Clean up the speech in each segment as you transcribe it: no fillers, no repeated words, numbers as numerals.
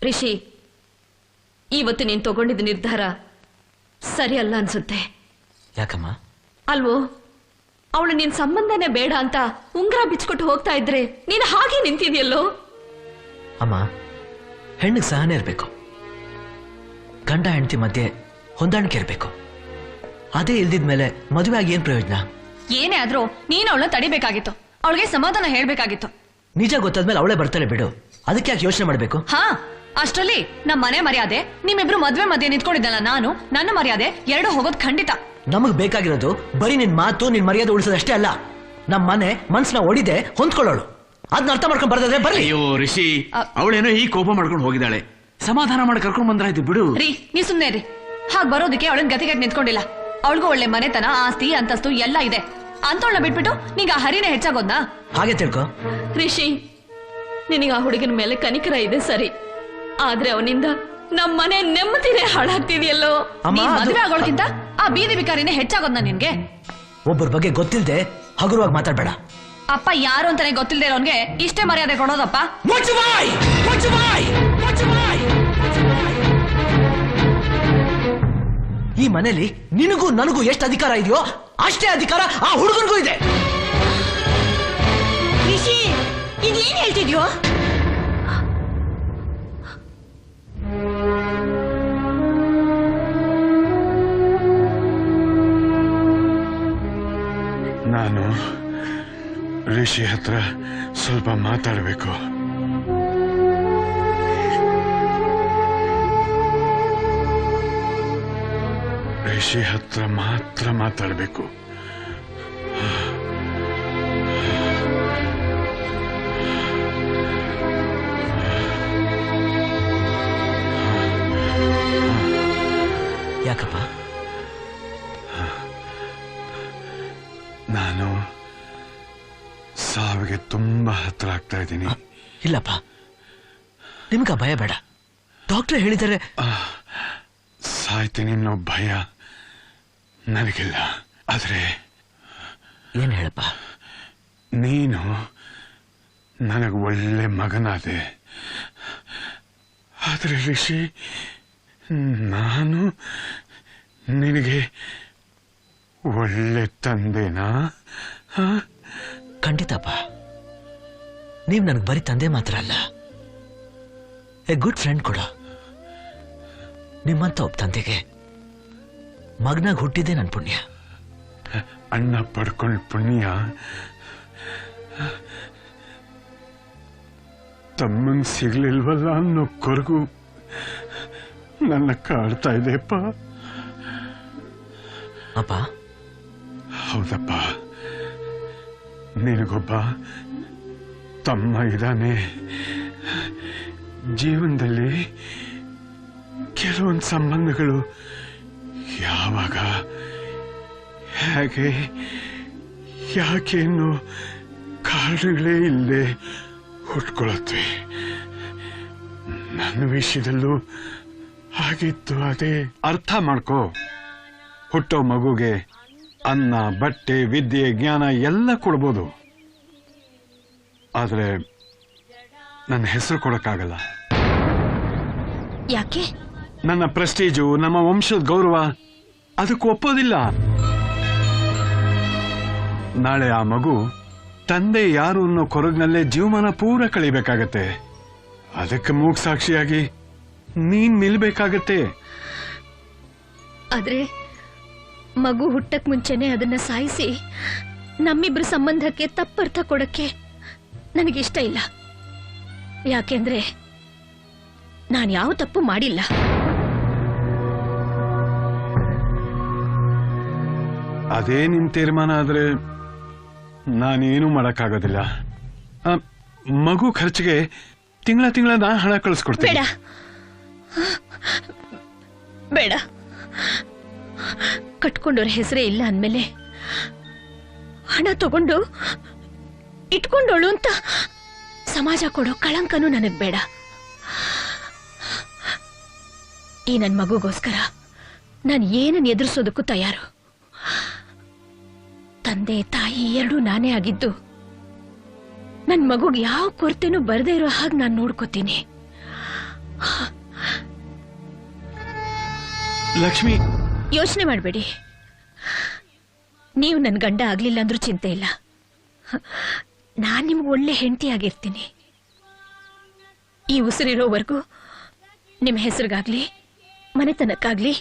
ರಿಷಿ, ಇವತ್ತು ನೀನು ತಗೊಂಡಿದ್ದ ನಿರ್ಧಾರ ಸರಿ ಅಲ್ಲ ಅನ್ಸುತ್ತೆ. ಯಾಕಮ್ಮ? ಅಲ್ವೋ, ಅವಳು ನಿನ್ ಸಂಬಂಧನೇ ಬೇಡ ಅಂತ ಉಂಗ್ರ ಬಿಚ್ಕೊಟ್ಟು ಹೋಗ್ತಾ ಇದ್ರೆ ನೀನು ಹಾಗೆ ನಿಂತಿದ್ಯಲ್ಲೋ. ಅಮ್ಮ, ಹೆಣ್ಣಿಗೆ ಸಹನೆ ಇರಬೇಕು, ಗಂಡ ಹೆಂಡತಿ ಮಧ್ಯೆ ಹೊಂದಾಣಿಕೆ ಇರಬೇಕು. ಅದೇ ಇಲ್ದಿದ್ಮೇಲೆ ಮದುವೆ ಆಗಿ ಏನ್ ಪ್ರಯೋಜನ? ಏನೇ ಆದ್ರೂ ನೀನು ಅವಳನ್ನ ತಡಿಬೇಕಾಗಿತ್ತು, ಅವಳಿಗೆ ಸಮಾಧಾನ ಹೇಳ್ಬೇಕಾಗಿತ್ತು. ನಿಜ ಗೊತ್ತಾದ್ಮೇಲೆ ಅವಳೇ ಬರ್ತಾಳೆ ಬಿಡು, ಅದಕ್ಕೆ ಯಾಕೆ ಯೋಚನೆ ಮಾಡ್ಬೇಕು? ಹಾ, ಅಷ್ಟರಲ್ಲಿ ನಮ್ಮ ಮನೆ ಮರ್ಯಾದೆ, ನಿಮ್ಮಿಬ್ರು ಮದ್ವೆ ಮಧ್ಯೆ ನಿಂತ್ಕೊಂಡಿದ್ದಲ್ಲ ನಾನು, ನನ್ನ ಮರ್ಯಾದೆ ಎರಡು ಹೋಗೋದ್ ಖಂಡಿತ. ನಮಗ್ ಬೇಕಾಗಿರೋದು ಬರೀ ನಿನ್ ಮಾತು, ನಿನ್ ಮರ್ಯಾದೆ ಉಳಿಸೋದಷ್ಟೇ ಅಲ್ಲ, ನಮ್ಮ ಮನೆ ಮನ್ಸನ್ನ ಒಡಿದೆ ಹೊಂದ್ಕೊಳ್ಳೋಳು. ಅದನ್ನ ಅರ್ಥ ಮಾಡ್ಕೊಂಡು ಬರ್ದಾದ್ರೆ ಬರ್ಲಿ. ಅಯ್ಯೋ ರಿಷಿ, ಅವಳೇನೋ ಈ ಕೋಪ ಮಾಡ್ಕೊಂಡು ಹೋಗಿದ್ದಾಳೆ, ಸಮಾಧಾನ ಮಾಡಿ ಕರ್ಕೊಂಡ್ ಬಂದ್ರಾಯ್ತು ಬಿಡು. ರೀ, ನೀ ಸುಮ್ನೆ ರೀ. ಹಾಗ್ ಬರೋದಕ್ಕೆ ಅವಳನ್ನ ಗತಿಗೆಟ್ ನಿಂತ್ಕೊಂಡಿಲ್ಲ. ಅವಳಿಗೂ ಒಳ್ಳೆ ಮನೆತನ, ಆಸ್ತಿ, ಅಂತಸ್ತು ಎಲ್ಲ ಇದೆ. ಅಂತವಳನ್ನ ಬಿಟ್ಬಿಟ್ಟು ನೀಗ ಹರಿನೇ ಹೆಚ್ಚಾಗೋದ್ನಾ? ಹಾಗೆ ತಿಳ್ಕೊ ರಿಷಿ, ನಿನಗೆ ಆ ಹುಡುಗನ ಮೇಲೆ ಕನಿಕರ ಇದೆ ಸರಿ, ಆದ್ರೆ ಅವನಿಂದ ನಮ್ಮ ಮನೆ ನೆಮ್ಮದಿನೇ ಹಾಳಾಗ್ತಿದೆಯಲ್ಲೋ. ಮದುವೆ ಆಗೋಳ್ಕಿಂತ ಆ ಬೀದಿ ಬಿಕಾರಿನೇ ಹೆಚ್ಚಾಗೋದ್ನಾ ನಿನ್ಗೆ? ಒಬ್ಬರ ಬಗ್ಗೆ ಗೊತ್ತಿಲ್ಲದೆ ಹಗುರವಾಗಿ ಮಾತಾಡ್ಬೇಡ. ಅಪ್ಪ ಯಾರು ಅಂತಾನೆ ಗೊತ್ತಿಲ್ಲದೆ ಇರೋನ್ಗೆ ಇಷ್ಟೇ ಮರ್ಯಾದೆ ಕೊಡೋದಪ್ಪ. ಈ ಮನೇಲಿ ನಿನಗೂ ನನಗೂ ಎಷ್ಟು ಅಧಿಕಾರ ಇದೆಯೋ ಅಷ್ಟೇ ಅಧಿಕಾರ ಆ ಹುಡುಗನಿಗೂ ಇದೆ. ರಿಷಿ, ಇದೇನ್ ಹೇಳ್ತಿದ್ಯೋ? ನಾನು ರಿಷಿ ಹತ್ರ ಸ್ವಲ್ಪ ಮಾತಾಡಬೇಕು. ರಿಷಿ ಹತ್ರ ಮಾತ್ರ ಮಾತಾಡಬೇಕು. ಯಾಕಪ್ಪ? ನಾನು ಸಾವಿಗೆ ತುಂಬಾ ಹತ್ರ ಆಗ್ತಾ ಇದ್ದೀನಿ. ಇಲ್ಲಪ್ಪ, ನಿಮ್ಗ ಭಯ ಬೇಡ. ಡಾಕ್ಟರ್ ಹೇಳಿದರೆ ಸಾಯ್ತೀನಿ ಅನ್ನೋ ಭಯ ನನಗಿಲ್ಲ. ಆದ್ರೆ ಏನ್ ಹೇಳಪ್ಪ? ನೀನು ನನಗೆ ಒಳ್ಳೆ ಮಗನಾದೆ. ಆದ್ರೆ ರಿಷಿ, ನಾನು ನಿನಗೆ ಒಳ್ಳೆ ತಂದೆನಾ? ಖಂಡಿತಪ್ಪ, ನೀವ್ ನನಗೆ ಬರೀ ತಂದೆ ಮಾತ್ರ ಅಲ್ಲ, ಎ ಗುಡ್ ಫ್ರೆಂಡ್ ಕೂಡ. ನಿಮ್ಮಂತ ಒಬ್ಬ ತಂದೆಗೆ ಮಗನಾಗ ಹುಟ್ಟಿದೆ ನನ್ನ ಪುಣ್ಯ. ಅಣ್ಣ ಪಡ್ಕೊಂಡ್ ಪುಣ್ಯ ತಮ್ಮಂಗ್ ಸಿಗ್ಲಿಲ್ವಲ್ಲ ಅನ್ನೋ ಕೊರಗು ನನ್ನ ಕಾಡ್ತಾ ಇದೆಯಪ್ಪ. ಅಪ್ಪ, ಹೌದಪ್ಪ, ನಿನಗೊಬ್ಬ ತಮ್ಮ ಇದ್ದಾನೆ. ಜೀವನದಲ್ಲಿ ಕೆಲವೊಂದು ಸಂಬಂಧಗಳು ಯಾವಾಗ, ಹೇಗೆ, ಯಾಕೆ ಅನ್ನೋ ಕಾರಣಗಳೇ ಇಲ್ಲದೆ ಹುಟ್ಕೊಳ್ಳುತ್ತವೆ. ನನ್ನ ವಿಷಯದಲ್ಲೂ ಹಾಗಿತ್ತು. ಅದೇ ಅರ್ಥ ಮಾಡ್ಕೋ. ಹುಟ್ಟೋ ಮಗುಗೆ ಅನ್ನ, ಬಟ್ಟೆ, ವಿದ್ಯೆ, ಜ್ಞಾನ ಎಲ್ಲ ಕೊಡ್ಬೋದು. ಆದ್ರೆ ನನ್ನ ಹೆಸರು ಕೊಡಕ್ಕಾಗಲ್ಲ. ಯಾಕೆ? ನನ್ನ ಪ್ರೆಸ್ಟೀಜು, ನಮ್ಮ ವಂಶದ ಗೌರವ ಅದಕ್ಕೆ ಒಪ್ಪೋದಿಲ್ಲ. ನಾಳೆ ಆ ಮಗು ತಂದೆ ಯಾರು ಅನ್ನೋ ಕೊರಗಿನಲ್ಲೇ ಜೀವಮಾನ ಪೂರ ಕಳಿಬೇಕಾಗತ್ತೆ. ಅದಕ್ಕೆ ಮೂಗ್ ಸಾಕ್ಷಿಯಾಗಿ ನೀನ್ ನಿಲ್ಬೇಕಾಗತ್ತೆ. ಆದ್ರೆ ಮಗು ಹುಟ್ಟಕ್ ಮುಂಚೆನೆ ಅದನ್ನ ಸಾಯಿಸಿ ನಮ್ಮಿಬ್ರ ಸಂಬಂಧಕ್ಕೆ ತಪ್ಪರ್ಥ ಕೊಡಕ್ಕೆ ನನಗಿಷ್ಟ ಇಲ್ಲ. ಯಾಕೆಂದ್ರೆ ನಾನು ಯಾವ ತಪ್ಪು ಮಾಡಿಲ್ಲ. ಅದೇ ನಿನ್ ತೀರ್ಮಾನ ಆದ್ರೆ ನಾನೇನು ಮಾಡಕ್ಕಾಗೋದಿಲ್ಲ. ಮಗು ಖರ್ಚಿಗೆ ತಿಂಗಳ ನಾ ಹಣ ಕಳಿಸ್ಕೊಡ್ತೀನಿ. ಬೇಡ ಬೇಡ, ಕಟ್ಕೊಂಡವ್ರ ಹೆಸರೇ ಇಲ್ಲ ಅಂದ್ಮೇಲೆ ಹಣ ತಗೊಂಡು ಇಟ್ಕೊಂಡೋಳು ಅಂತ ಸಮಾಜ ಕೊಡೋ ಕಳಂಕನೂ ನನಗ್ ಬೇಡ. ಈ ನನ್ ಮಗುಗೋಸ್ಕರ ನಾನು ಏನನ್ನ ಎದುರಿಸೋದಕ್ಕೂ ತಯಾರು. ತಂದೆ ತಾಯಿ ಎರಡೂ ನಾನೇ ಆಗಿದ್ದು ನನ್ ಮಗುಗ್ ಯಾವ ಕೊರತೆನೂ ಬರದೇ ಇರೋ ಹಾಗೆ ನಾನು ನೋಡ್ಕೋತೀನಿ. ಲಕ್ಷ್ಮಿ, ಯೋಚನೆ ಮಾಡಬೇಡಿ. ನೀವು ನನ್ನ ಗಂಡ ಆಗ್ಲಿಲ್ಲ ಅಂದ್ರೂ ಚಿಂತೆ ಇಲ್ಲ. ನಾನ್ ನಿಮ್ಗೆ ಒಳ್ಳೆ ಹೆಂಡತಿಯಾಗಿರ್ತೀನಿ. ಈ ಉಸಿರಿರೋವರೆಗೂ ನಿಮ್ಮ ಹೆಸರಿಗಾಗ್ಲಿ ಮನೆತನಕ್ಕಾಗ್ಲಿ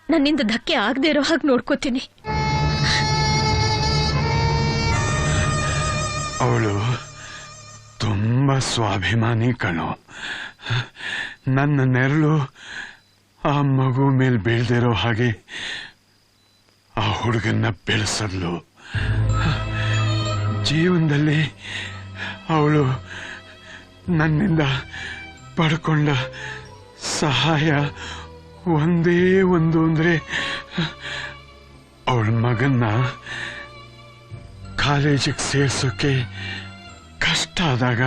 ನನ್ನಿಂದ ಧಕ್ಕೆ ಆಗದೆ ಇರೋ ಹಾಗೆ ನೋಡ್ಕೋತೀನಿ. ಅವಳು ತುಂಬಾ ಸ್ವಾಭಿಮಾನಿ ಕಣೋ. ನನ್ನ ನೆರಳು ಆ ಮಗು ಮೇಲೆ ಬೀಳ್ದಿರೋ ಹಾಗೆ ಆ ಹುಡುಗನ್ನ ಬೆಳೆಸದ್ಲು. ಜೀವನದಲ್ಲಿ ಅವಳು ನನ್ನಿಂದ ಪಡ್ಕೊಂಡ ಸಹಾಯ ಒಂದೇ ಒಂದು ಅಂದ್ರೆ ಅವಳ ಮಗನ್ನ ಕಾಲೇಜಿಗೆ ಸೇರ್ಸೋಕೆ ಕಷ್ಟ ಆದಾಗ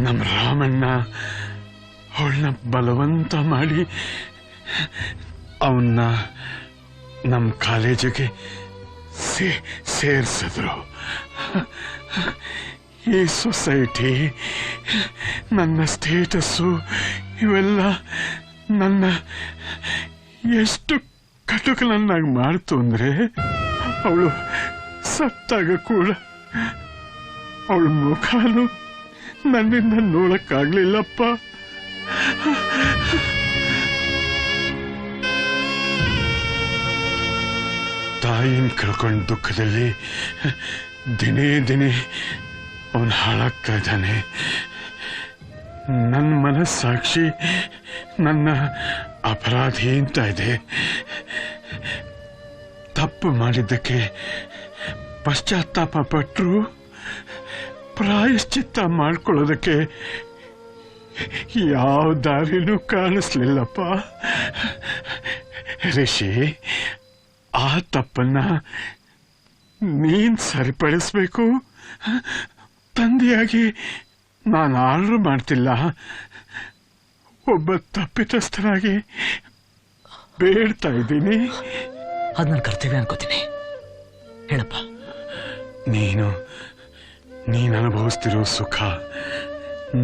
ನಮ್ಮ ರಾಮಣ್ಣ ಅವಳನ್ನ ಬಲವಂತ ಮಾಡಿ ಅವನ್ನ ನಮ್ಮ ಕಾಲೇಜಿಗೆ ಸೇರಿಸಿದ್ರು. ಈ ಸೊಸೈಟಿ, ನನ್ನ ಸ್ಟೇಟಸ್ಸು ಇವೆಲ್ಲ ನನ್ನ ಎಷ್ಟು ಕಟುಕನನ್ನಾಗಿ ಮಾಡ್ತು ಅಂದ್ರೆ ಅವಳು ಸತ್ತಾಗ ಕೂಡ ಅವಳ ಮುಖಾನು ನನ್ನಿಂದ ನೋಡಕ್ಕಾಗ್ಲಿಲ್ಲಪ್ಪ. ತಾಯಿನ ಕಳ್ಕೊಂಡ ದುಃಖದಲ್ಲಿ ದಿನೇ ದಿನೇ ಅವನು ಹಾಳಾಗ್ತಾ ಇದ್ದಾನೆ. ನನ್ನ ಮನಸ್ಸಾಕ್ಷಿ ನನ್ನ ಅಪರಾಧಿ ಅಂತ ಇದೆ. ತಪ್ಪು ಮಾಡಿದ್ದಕ್ಕೆ ಪಶ್ಚಾತ್ತಾಪ ಪಟ್ಟರು ಪ್ರಾಯಶ್ಚಿತ್ತ ಮಾಡ್ಕೊಳ್ಳೋದಕ್ಕೆ ಯಾವ ದಾರಿನೂ ಕಾಣಿಸ್ಲಿಲ್ಲಪ್ಪ. ರಿಷಿ, ಆ ತಪ್ಪನ್ನ ನೀನ್ ಸರಿಪಡಿಸ್ಬೇಕು. ತಂದೆಯಾಗಿ ನಾನು ಆರ್ಡರ್ ಮಾಡ್ತಿಲ್ಲ, ಒಬ್ಬ ತಪ್ಪಿತಸ್ಥರಾಗಿ ಬೇಡ್ತಾ ಇದ್ದೀನಿ. ಅದು ನನ್ನ ಕರ್ತವ್ಯ ಅನ್ಕೋತೀನಿ. ಹೇಳಪ್ಪ. ನೀನು ಅನುಭವಿಸ್ತಿರೋ ಸುಖ,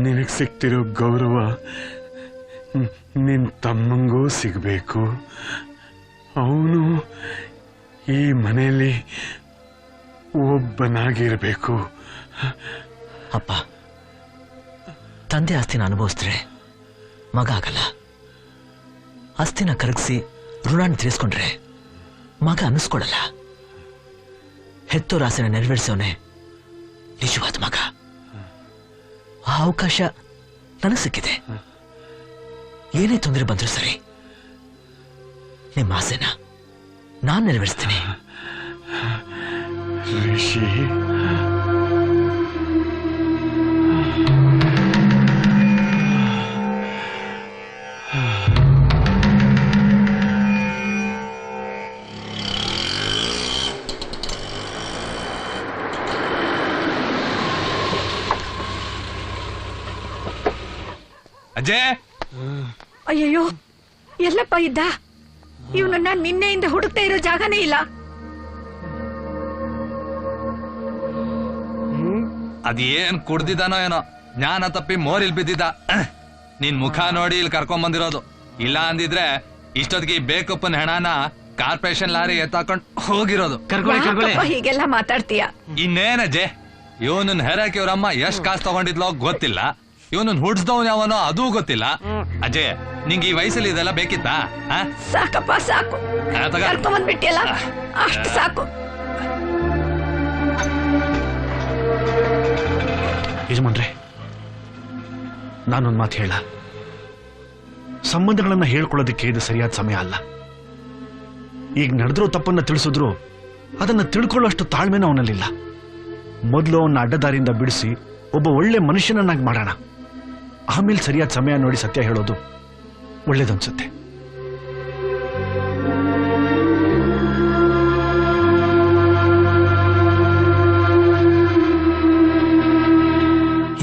ನಿನಗೆ ಸಿಗ್ತಿರೋ ಗೌರವ ನಿನ್ ತಮ್ಮಂಗೂ ಸಿಗಬೇಕು. ಅವನು ಈ ಮನೆಯಲ್ಲಿ ಒಬ್ಬನಾಗಿರ್ಬೇಕು. ಅಪ್ಪ, ತಂದೆ ಆಸ್ತಿನ ಅನುಭವಿಸಿದ್ರೆ ಮಗ ಆಗಲ್ಲ. ಆಸ್ತಿನ ಕರಗಿಸಿ ಋಣಾನ ತೀರಿಸ್ಕೊಂಡ್ರೆ ಮಗ ಅನ್ನಿಸ್ಕೊಳ್ಳಲ್ಲ. ಹೆತ್ತೋರ ಆಸೆನ ನೆರವೇರಿಸೋನೆ ನಿಜವಾದ ಮಗ. ಆ ಅವಕಾಶ ನನಗೆ ಸಿಕ್ಕಿದೆ. ಏನೇ ತೊಂದರೆ ಬಂದರೂ ಸರಿ, ನಿಮ್ಮ ಆಸೆನ ನಾನು ನೆರವೇರಿಸ್ತೀನಿ. ರಿಷಿ, ಅಜಯ್, ಅಯ್ಯಯ್ಯೋ, ಎಲ್ಲಪ್ಪ ಇದ್ದ? ಇವನನ್ನ ನಿನ್ನೆಯಿಂದ ಹುಡುಕ್ತಾ ಇರೋ ಜಾಗನೇ ಇಲ್ಲ. ಅದೇನ್ ಕುಡ್ದಿದ್ದಾನೋ ಏನೋ, ಜ್ಞಾನ ತಪ್ಪಿ ಮೋರಿಲ್ ಬಿದ್ದಿದ್ದ. ನಿನ್ ಮುಖ ನೋಡಿ ಇಲ್ಲಿ ಕರ್ಕೊಂಡ್ ಬಂದಿರೋದು. ಇಲ್ಲ ಅಂದಿದ್ರೆ ಇಷ್ಟೊತ್ತಿಗೆ ಬೇಕಪ್ಪನ ಹೆಣನ ಕಾರ್ಪೊರೇಷನ್ ಲಾರಿ ಎತ್ತಾಕೊಂಡ್ ಹೋಗಿರೋದು. ಹೀಗೆಲ್ಲ ಮಾತಾಡ್ತೀಯ? ಇನ್ನೇನಜ್ಜೆ, ಇವನನ್ನ ಹೆರಕ್ಕೆ ಇವ್ರಮ್ಮ ಎಷ್ಟ್ ಕಾಸು ತಗೊಂಡಿದ್ಲೋ ಗೊತ್ತಿಲ್ಲ. ಇವನನ್ನ ಹುಡ್ಸ್ದವನ್ ಯಾವನೋ ಅದೂ ಗೊತ್ತಿಲ್ಲ. ಅಜಯ್, ನಿಂಗೆ ಈ ವಯಸ್ಸಲ್ಲಿ ಇದೆಲ್ಲ ಬೇಕಿತ್ತಾ? ಸಾಕಪ್ಪ, ಸಾಕು. ಕರ್ಕೊಂಡ್ಬಂದ್ಬಿಟ್ಟಿಯಲ್ಲ, ಅಷ್ಟು ಸಾಕು. ಯಜಮಾನ್ರೆ, ನಾನೊಂದು ಮಾತು ಹೇಳ. ಸಂಬಂಧಗಳನ್ನ ಹೇಳ್ಕೊಳ್ಳೋದಕ್ಕೆ ಇದು ಸರಿಯಾದ ಸಮಯ ಅಲ್ಲ. ಈಗ ನಡೆದಿರೋ ತಪ್ಪನ್ನ ತಿಳಿಸಿದ್ರು ಅದನ್ನ ತಿಳ್ಕೊಳ್ಳೋಷ್ಟು ತಾಳ್ಮೆನೂ ಅವನಲ್ಲಿಲ್ಲ. ಮೊದಲು ಅವನ್ನ ಅಡ್ಡದಾರಿಯಿಂದ ಬಿಡಿಸಿ ಒಬ್ಬ ಒಳ್ಳೆ ಮನುಷ್ಯನನ್ನಾಗಿ ಮಾಡೋಣ. ಆಮೇಲೆ ಸರಿಯಾದ ಸಮಯ ನೋಡಿ ಸತ್ಯ ಹೇಳೋದು ಒಳ್ಳೇದನ್ಸುತ್ತೆ.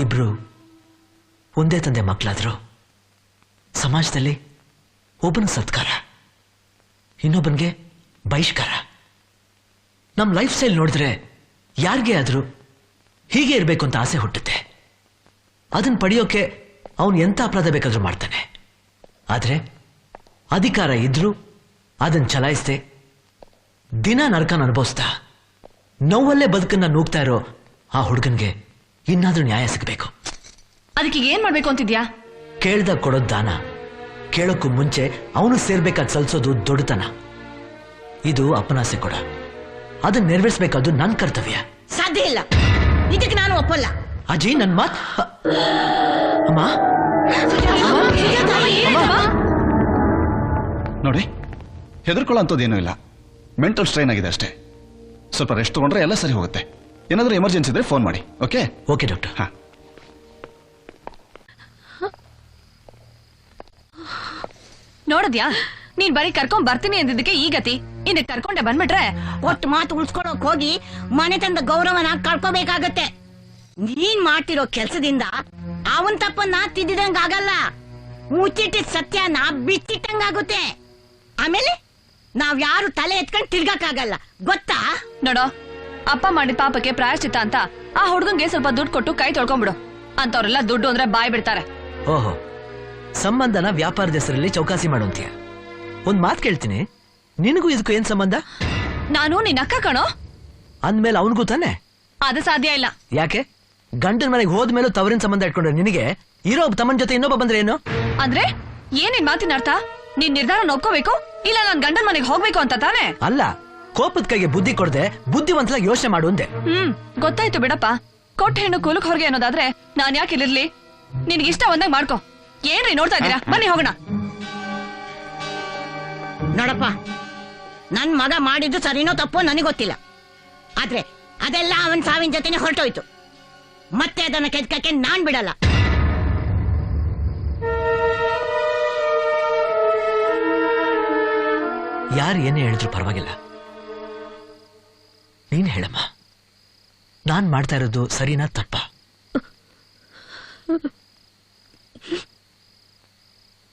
ಇಬ್ರು ಒಂದೇ ತಂದೆ ಮಕ್ಕಳಾದ್ರು ಸಮಾಜದಲ್ಲಿ ಒಬ್ಬನ ಸತ್ಕಾರ, ಇನ್ನೊಬ್ಬನಿಗೆ ಬಹಿಷ್ಕಾರ. ನಮ್ಮ ಲೈಫ್ ಸ್ಟೈಲ್ ನೋಡಿದ್ರೆ ಯಾರಿಗೆ ಆದ್ರೂ ಹೀಗೆ ಇರಬೇಕು ಅಂತ ಆಸೆ ಹುಟ್ಟುತ್ತೆ. ಅದನ್ನ ಪಡೆಯೋಕೆ ಅವನು ಎಂಥ ಅಪರಾಧ ಬೇಕಾದ್ರೂ ಮಾಡ್ತಾನೆ. ಆದ್ರೆ ಅಧಿಕಾರ ಇದ್ರೂ ಅದನ್ನ ಚಲಾಯಿಸ್ದೆ ದಿನ ನರಕನ ಅನುಭವಿಸ್ತಾ ನೋವಲ್ಲೇ ಬದುಕನ್ನ ನೂಗ್ತಾ ಇರೋ ಆ ಹುಡುಗನ್ಗೆ ಇನ್ನಾದ್ರೂ ನ್ಯಾಯ ಸಿಗಬೇಕು. ಅದಕ್ಕೆ ಏನ್ ಮಾಡ್ಬೇಕು ಅಂತಿದ್ಯಾ? ಕೇಳ್ದಾಗ ಕೊಡೋದ್ ದಾನ, ಕೇಳೋಕ್ಕೂ ಮುಂಚೆ ಅವನು ಸೇರ್ಬೇಕಾದ್ ಸಲ್ಸೋದು ದೊಡ್ಡತನ. ಇದು ಅಪನಾಸೆ ಕೊಡ, ಅದನ್ನ ನೆರವೇರಿಸಬೇಕಾದ್ದು ನನ್ನ ಕರ್ತವ್ಯ. ಸಾಧ್ಯ ಇಲ್ಲ, ಇದಕ್ಕೆ ನಾನು ಒಪ್ಪಲ್ಲ. ಅಜ್ಜಿ ನನ್ ಮಾತ್ ಅಮ್ಮ. ನೋಡಿ, ಹೆದರ್ಕೊಳ್ಳೋಂಥದ್ದೇನೂ ಇಲ್ಲ. ಮೆಂಟಲ್ ಸ್ಟ್ರೈನ್ ಆಗಿದೆ ಅಷ್ಟೇ. ಸ್ವಲ್ಪ ರೆಸ್ಟ್ ತಗೊಂಡ್ರೆ ಎಲ್ಲ ಸರಿ ಹೋಗುತ್ತೆ. ಏನಾದರೂ ಎಮರ್ಜೆನ್ಸಿ ಇದ್ರೆ ಫೋನ್ ಮಾಡಿ. Okay okay doctor. ಹಾ, ನೋಡಿದ್ಯಾ, ನೀನ್ ಬರೀ ಕರ್ಕೊಂಡ್ ಬರ್ತೀನಿ ಅಂದಿದ್ದಕ್ಕೆ ಈ ಗತಿ. ಇನ್ನು ಕರ್ಕೊಂಡೆ ಬಂದ್ಬಿಟ್ರೆ ಒಟ್ಟು ಮಾತು ಉಳಿಸ್ಕೊಳಕ್ ಹೋಗಿ ಮನೆತನದ ಗೌರವನ ಕಳ್ಕೋಬೇಕಾಗತ್ತೆ. ನೀನ್ ಮಾಡ್ತಿರೋ ಕೆಲ್ಸದಿಂದ ಅವನ್ ತಪ್ಪನ್ನ ತಿದ್ದಿದಂಗ ಆಗಲ್ಲ, ಮುಚ್ಚಿಟ್ಟಿದ್ ಸತ್ಯನ ಬಿಚ್ಚಿಟ್ಟಂಗಾಗುತ್ತೆ. ಆಮೇಲೆ ನಾವ್ ಯಾರು ತಲೆ ಎತ್ಕೊಂಡ್ ತಿರ್ಗಕ್ಕಾಗಲ್ಲ, ಗೊತ್ತಾ? ನೋಡೋ, ಅಪ್ಪ ಮಾಡಿದ ಪಾಪಕ್ಕೆ ಪ್ರಾಯಶ್ಚಿತ್ತ ಅಂತ ಆ ಹುಡುಗಂಗೆ ಸ್ವಲ್ಪ ದುಡ್ಡು ಕೊಟ್ಟು ಕೈ ತೊಳ್ಕೊಂಡ್ಬಿಡು. ಅಂತವ್ರೆಲ್ಲ ದುಡ್ಡು ಅಂದ್ರೆ ಬಾಯ್ ಬಿಡ್ತಾರೆ. ಓಹೋ, ಸಂಬಂಧನ ವ್ಯಾಪಾರದ ಹೆಸರಲ್ಲಿ ಚೌಕಾಸಿ ಮಾಡುವಂತೀಯ. ಒಂದ್ ಮಾತ್ ಕೇಳ್ತೀನಿ, ನಿನಗೂ ಇದಕ್ಕೂ ಏನ್ ಸಂಬಂಧ? ನಾನು ನಿನ್ನ ಅಕ್ಕ ಕಣೋ. ಅಂದ್ಮೇಲೆ ಅವನಿಗೂ ತಾನೆ? ಅದು ಸಾಧ್ಯ ಇಲ್ಲ. ಯಾಕೆ? ಗಂಡನ ಮನೆಗೆ ಹೋದ್ಮೇಲೂ ತವರಿನ ಸಂಬಂಧ ಇಟ್ಕೊಂಡ್ರೆ ನಿನಗೆ ಇರೋ ತಮ್ಮನ ಜೊತೆ ಇನ್ನೊಬ್ಬ ಬಂದ್ರೆ ಏನು? ಅಂದ್ರೆ ಏನೇನ್ ಮಾತಿನ ಅರ್ಥ? ನೀನ್ ನಿರ್ಧಾರ ಒಪ್ಕೋಬೇಕು, ಇಲ್ಲ ನಾನ್ ಗಂಡನ ಮನೆಗೆ ಹೋಗ್ಬೇಕು ಅಂತ ತಾನೆ? ಅಲ್ಲ, ಕೋಪದ ಕೈಗೆ ಬುದ್ಧಿ ಕೊಡದೆ ಬುದ್ಧಿವಂತಲಾಗಿ ಯೋಚನೆ ಮಾಡು ಅಂದೆ. ಗೊತ್ತಾಯ್ತು ಬಿಡಪ್ಪ. ಕೊಟ್ಟ ಹೆಣ್ಣು ಕೂಲಕ್ ಹೊರಗೆ ಅನ್ನೋದಾದ್ರೆ ನಾನ್ ಯಾಕೆ ಇಲ್ಲಿರ್ಲಿ? ನಿನ್ಗೆ ಇಷ್ಟ ಒಂದಾಗ ಮಾಡ್ಕೊ. ಏನ್ರಿ ನೋಡ್ತಾ ಇದ್ದೀರಾ? ಬನ್ನಿ ಹೋಗೋಣ. ನೋಡಪ್ಪ, ನನ್ ಮಗ ಮಾಡಿದ್ದು ಸರಿನೋ ತಪ್ಪೋ ನನಗೆ ಗೊತ್ತಿಲ್ಲ. ಆದ್ರೆ ಅದೆಲ್ಲ ಅವನ್ ಸಾವಿನ ಜೊತೆನೆ ಹೊರಟೋಯ್ತು. ಮತ್ತೆ ಅದನ್ನ ಕೆದ್ಕಕ್ಕೆ ನಾನ್ ಬಿಡಲ್ಲ. ಯಾರು ಏನೇ ಹೇಳಿದ್ರು ಪರವಾಗಿಲ್ಲ, ನೀನ್ ಹೇಳಮ್ಮ. ನಾನ್ ಮಾಡ್ತಾ ಇರೋದು ಸರಿನಾ ತಪ್ಪ?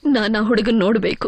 ನಾನು ಆ ಹುಡುಗನ್ ನೋಡ್ಬೇಕು.